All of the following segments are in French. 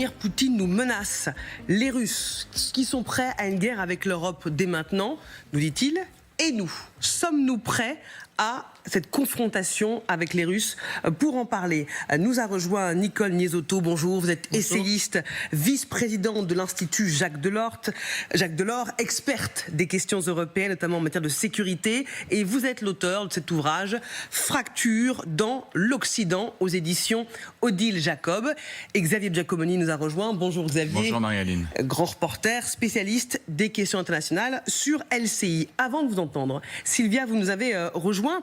Poutine nous menace. Les Russes qui sont prêts à une guerre avec l'Europe dès maintenant, nous dit-il, et nous, sommes-nous prêts à cette confrontation avec les Russes? Pour en parler, nous a rejoint Nicole Niesotto. Bonjour, vous êtes essayiste, vice-présidente de l'Institut Jacques Delors, experte des questions européennes, notamment en matière de sécurité, et vous êtes l'auteur de cet ouvrage Fracture dans l'Occident aux éditions Odile Jacob. Et Xavier Giacomoni nous a rejoint. Bonjour Xavier. Bonjour Marie-Aline. Grand reporter, spécialiste des questions internationales sur LCI. Avant de vous entendre, Sylvia, vous nous avez rejoint.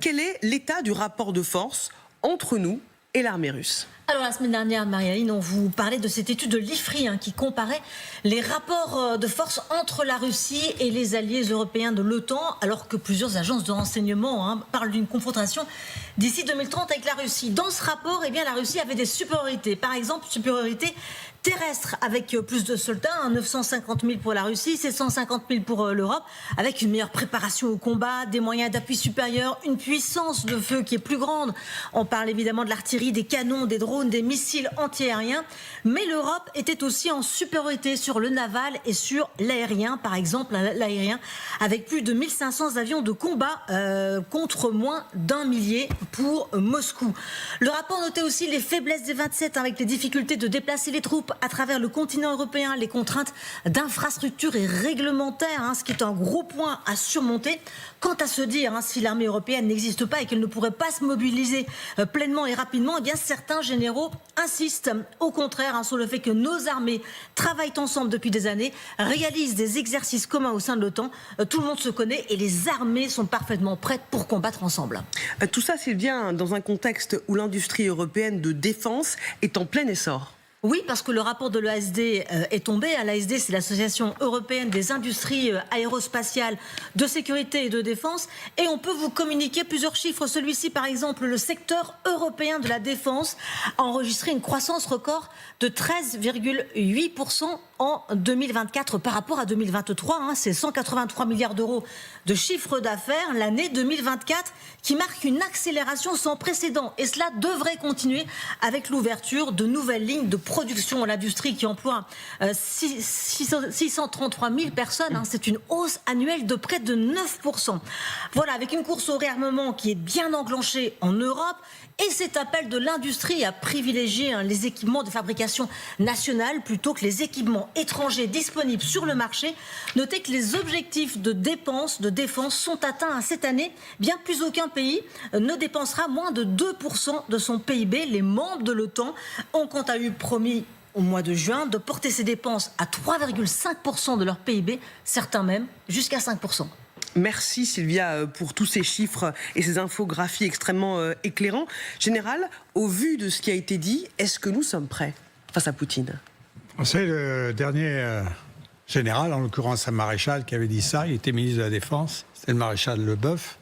Quel est l'état du rapport de force entre nous et l'armée russe? Alors la semaine dernière, Marie-Aline, on vous parlait de cette étude de l'IFRI qui comparait les rapports de force entre la Russie et les alliés européens de l'OTAN, alors que plusieurs agences de renseignement parlent d'une confrontation d'ici 2030 avec la Russie. Dans ce rapport, eh bien, la Russie avait des supériorités. Par exemple, supériorité terrestre avec plus de soldats, 950 000 pour la Russie, 750 000 pour l'Europe, avec une meilleure préparation au combat, des moyens d'appui supérieurs, une puissance de feu qui est plus grande. On parle évidemment de l'artillerie, des canons, des drones, des missiles anti-aériens, mais l'Europe était aussi en supériorité sur le naval et sur l'aérien, par exemple l'aérien, avec plus de 1500 avions de combat contre moins d'1 millier pour Moscou. Le rapport notait aussi les faiblesses des 27 avec les difficultés de déplacer les troupes à travers le continent européen, les contraintes d'infrastructures et réglementaires, ce qui est un gros point à surmonter. Quant à se dire si l'armée européenne n'existe pas et qu'elle ne pourrait pas se mobiliser pleinement et rapidement, eh bien certains généraux insistent au contraire sur le fait que nos armées travaillent ensemble depuis des années, réalisent des exercices communs au sein de l'OTAN. Tout le monde se connaît et les armées sont parfaitement prêtes pour combattre ensemble. Tout ça, c'est bien dans un contexte où l'industrie européenne de défense est en plein essor. Oui, parce que le rapport de l'ASD est tombé. L'ASD, c'est l'Association européenne des industries aérospatiales de sécurité et de défense. Et on peut vous communiquer plusieurs chiffres. Celui-ci, par exemple, le secteur européen de la défense a enregistré une croissance record de 13,8% en 2024 par rapport à 2023. C'est 183 milliards d'euros de chiffre d'affaires l'année 2024 qui marque une accélération sans précédent. Et cela devrait continuer avec l'ouverture de nouvelles lignes de production à l'industrie qui emploie 633 000 personnes. C'est une hausse annuelle de près de 9%. Voilà, avec une course au réarmement qui est bien enclenchée en Europe et cet appel de l'industrie à privilégier les équipements de fabrication nationale plutôt que les équipements étrangers disponibles sur le marché. Notez que les objectifs de dépenses de défense sont atteints cette année. Bien plus aucun pays ne dépensera moins de 2% de son PIB. Les membres de l'OTAN ont quant à eux promis au mois de juin de porter ces dépenses à 3,5% de leur PIB, certains même jusqu'à 5%. Merci Sylvia pour tous ces chiffres et ces infographies extrêmement éclairants. Général, au vu de ce qui a été dit, est-ce que nous sommes prêts face à Poutine? C'est le dernier général, en l'occurrence un maréchal, qui avait dit ça. Il était ministre de la Défense, c'était le maréchal Leboeuf.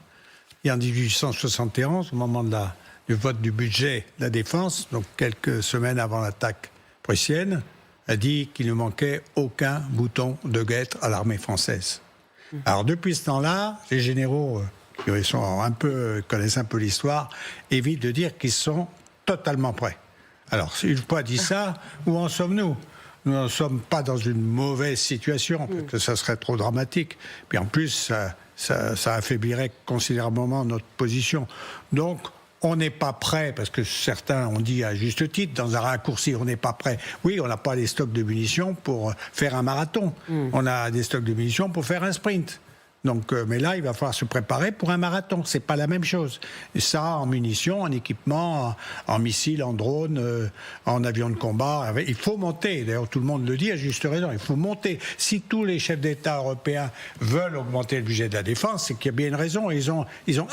Et en 1871, au moment du vote du budget de la Défense, donc quelques semaines avant l'attaque prussienne, a dit qu'il ne manquait aucun bouton de guêtre à l'armée française. Alors depuis ce temps-là, les généraux qui connaissent un peu l'histoire évitent de dire qu'ils sont totalement prêts. Alors, une fois dit ça, où en sommes-nous? Nous n'en sommes pas dans une mauvaise situation, parce que ça serait trop dramatique. Puis en plus, ça affaiblirait considérablement notre position. Donc, on n'est pas prêt, parce que certains ont dit à juste titre, dans un raccourci, on n'est pas prêt. Oui, on n'a pas les stocks de munitions pour faire un marathon. On a des stocks de munitions pour faire un sprint. Donc, mais là, il va falloir se préparer pour un marathon. C'est pas la même chose. Et ça, en munitions, en équipement, en missiles, en drones, en avions de combat. Il faut monter. D'ailleurs, tout le monde le dit à juste raison. Il faut monter. Si tous les chefs d'État européens veulent augmenter le budget de la défense, c'est qu'il y a bien une raison. Ils ont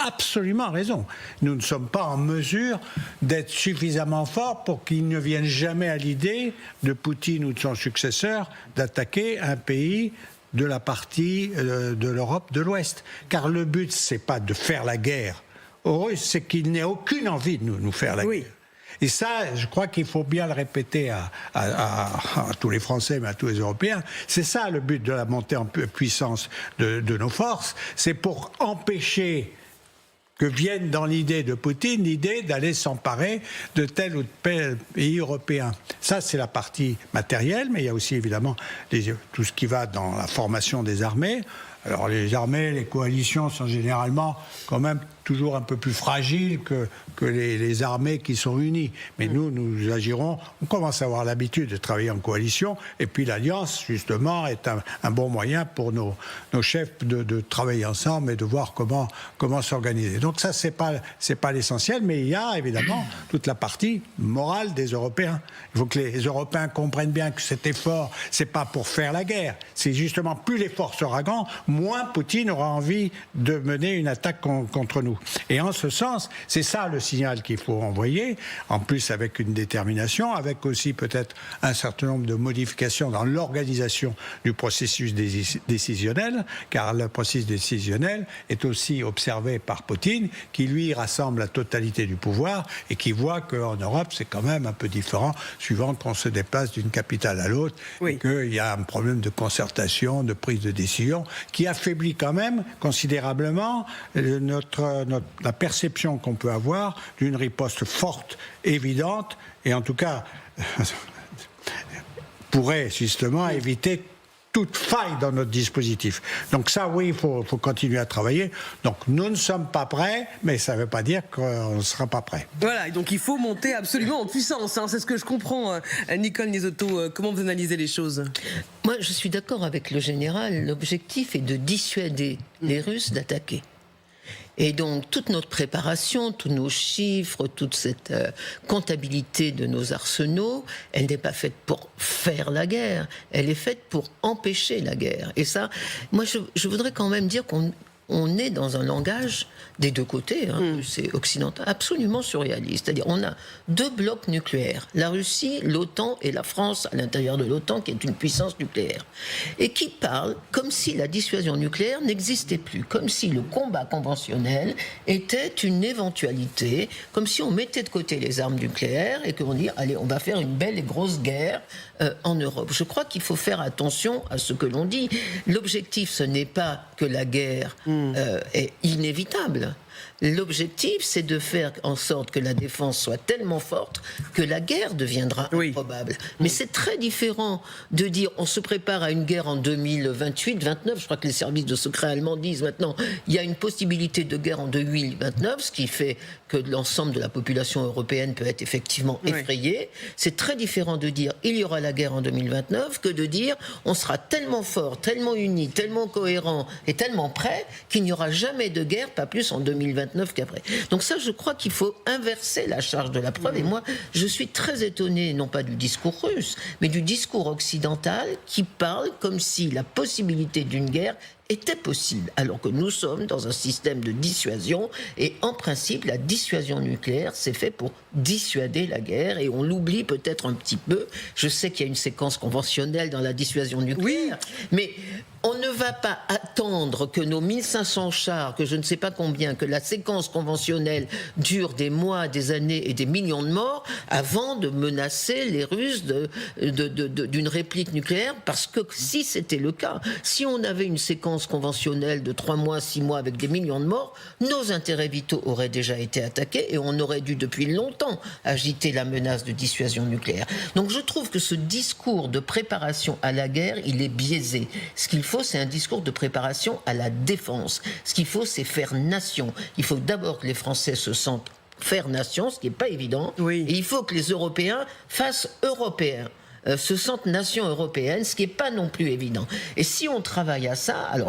absolument raison. Nous ne sommes pas en mesure d'être suffisamment forts pour qu'ils ne viennent jamais à l'idée de Poutine ou de son successeur d'attaquer un pays de la partie de l'Europe de l'Ouest. Car le but, c'est pas de faire la guerre aux Russes, c'est qu'il n'ait aucune envie de nous faire la guerre. Et ça, je crois qu'il faut bien le répéter à tous les Français, mais à tous les Européens. C'est ça le but de la montée en puissance de nos forces. C'est pour empêcher que vienne dans l'idée de Poutine l'idée d'aller s'emparer de tel ou tel pays européen. Ça, c'est la partie matérielle, mais il y a aussi évidemment tout ce qui va dans la formation des armées. Alors les armées, les coalitions sont généralement quand même toujours un peu plus fragiles que les armées qui sont unies. Mais nous agirons, on commence à avoir l'habitude de travailler en coalition, et puis l'alliance, justement, est un bon moyen pour nos chefs de travailler ensemble et de voir comment s'organiser. Donc ça, c'est pas l'essentiel, mais il y a évidemment toute la partie morale des Européens. Il faut que les Européens comprennent bien que cet effort, c'est pas pour faire la guerre, c'est justement plus l'effort sera grand, moins Poutine aura envie de mener une attaque contre nous. Et en ce sens, c'est ça le signal qu'il faut envoyer, en plus avec une détermination, avec aussi peut-être un certain nombre de modifications dans l'organisation du processus décisionnel, car le processus décisionnel est aussi observé par Poutine, qui lui rassemble la totalité du pouvoir et qui voit qu'en Europe, c'est quand même un peu différent, suivant qu'on se déplace d'une capitale à l'autre, et qu'il y a un problème de concertation, de prise de décision, qui affaiblit quand même considérablement la perception qu'on peut avoir d'une riposte forte, évidente, et en tout cas pourrait justement éviter toute faille dans notre dispositif. Donc ça, oui, il faut continuer à travailler. Donc nous ne sommes pas prêts, mais ça ne veut pas dire qu'on ne sera pas prêts. Voilà, et donc il faut monter absolument en puissance, hein, c'est ce que je comprends. Nicole Nisotto, comment vous analysez les choses ? Moi, je suis d'accord avec le général. L'objectif est de dissuader les Russes d'attaquer. Et donc, toute notre préparation, tous nos chiffres, toute cette comptabilité de nos arsenaux, elle n'est pas faite pour faire la guerre, elle est faite pour empêcher la guerre. Et ça, moi, je voudrais quand même dire qu'on est dans un langage des deux côtés, c'est occidental, absolument surréaliste. C'est-à-dire, on a deux blocs nucléaires, la Russie, l'OTAN et la France à l'intérieur de l'OTAN, qui est une puissance nucléaire, et qui parlent comme si la dissuasion nucléaire n'existait plus, comme si le combat conventionnel était une éventualité, comme si on mettait de côté les armes nucléaires et qu'on dit, allez, on va faire une belle et grosse guerre en Europe. Je crois qu'il faut faire attention à ce que l'on dit. L'objectif, ce n'est pas que la guerre est inévitable. L'objectif, c'est de faire en sorte que la défense soit tellement forte que la guerre deviendra improbable. Mais c'est très différent de dire on se prépare à une guerre en 2028-29. Je crois que les services de secret allemands disent maintenant il y a une possibilité de guerre en 2029, ce qui fait que l'ensemble de la population européenne peut être effectivement effrayée. C'est très différent de dire il y aura la guerre en 2029 que de dire on sera tellement fort, tellement unis, tellement cohérent et tellement prêt qu'il n'y aura jamais de guerre, pas plus en 2029 qu'après. Donc ça, je crois qu'il faut inverser la charge de la preuve. Et moi, je suis très étonné, non pas du discours russe, mais du discours occidental qui parle comme si la possibilité d'une guerre était possible, alors que nous sommes dans un système de dissuasion et en principe la dissuasion nucléaire c'est fait pour dissuader la guerre et on l'oublie peut-être un petit peu. Je sais qu'il y a une séquence conventionnelle dans la dissuasion nucléaire, mais on ne va pas attendre que nos 1500 chars, que je ne sais pas combien, que la séquence conventionnelle dure des mois, des années et des millions de morts avant de menacer les Russes d'une réplique nucléaire, parce que si c'était le cas, si on avait une séquence conventionnelle de 3 mois, 6 mois avec des millions de morts, nos intérêts vitaux auraient déjà été attaqués et on aurait dû depuis longtemps agiter la menace de dissuasion nucléaire. Donc je trouve que ce discours de préparation à la guerre, il est biaisé. Ce qu'il faut, c'est un discours de préparation à la défense. Ce qu'il faut, c'est faire nation. Il faut d'abord que les Français se sentent faire nation, ce qui n'est pas évident. Et il faut que les Européens fassent européens. Se sentent nation européenne, ce qui n'est pas non plus évident. Et si on travaille à ça, alors